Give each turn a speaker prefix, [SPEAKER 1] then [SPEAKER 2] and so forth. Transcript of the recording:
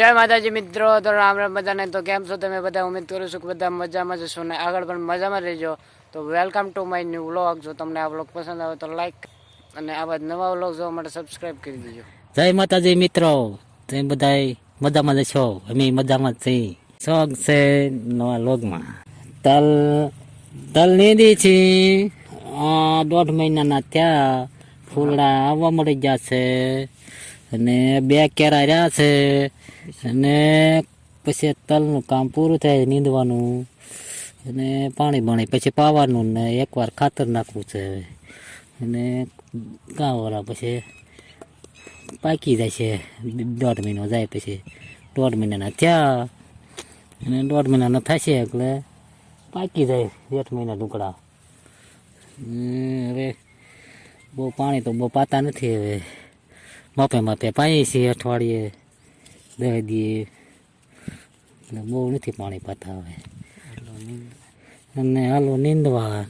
[SPEAKER 1] જય માતાજી મિત્રો, તો રામ રામ બધાને. તો કેમ છો તમે બધા? ઉમેદ કરું છું કે બધા મજામાં જશો ને આગળ પણ મજામાં રહેજો. તો welcome to my new vlog. જો તમને આ વ્લોગ પસંદ આવે તો લાઈક અને આવા નવા વ્લોગ જોવા માટે સબસ્ક્રાઈબ કરી દેજો.
[SPEAKER 2] જય માતાજી મિત્રો, તમે બધા મજામાં જશો, અમે મજામાં જ છીએ. શોખ છે નવા લોગમાં તલ નીંદી છે. 1.5 મહિનાના થયા, ફૂલડા આવવા મળી ગયા છે અને 2 કેરા રહ્યા છે અને પછી તલનું કામ પૂરું થાય નીંદવાનું અને પાણી બાણી પછી પાવાનું ને એકવાર ખાતર નાખવું છે અને ગાવરા પછી પાકી જાય છે. 1.5 મહિનો જાય પછી 1.5 મહિનાના થયા અને 1.5 મહિનાના થશે એટલે પાકી જાય 1 મહિના ટુકડા. હવે બહુ પાણી તો બહુ પાતા નથી. હવે માપે માપે પાઈએ છીએ, અઠવાડિયે 10 દીએ એટલે બહુ નથી પાણી પાતા હવે. અને હાલો નીંદવા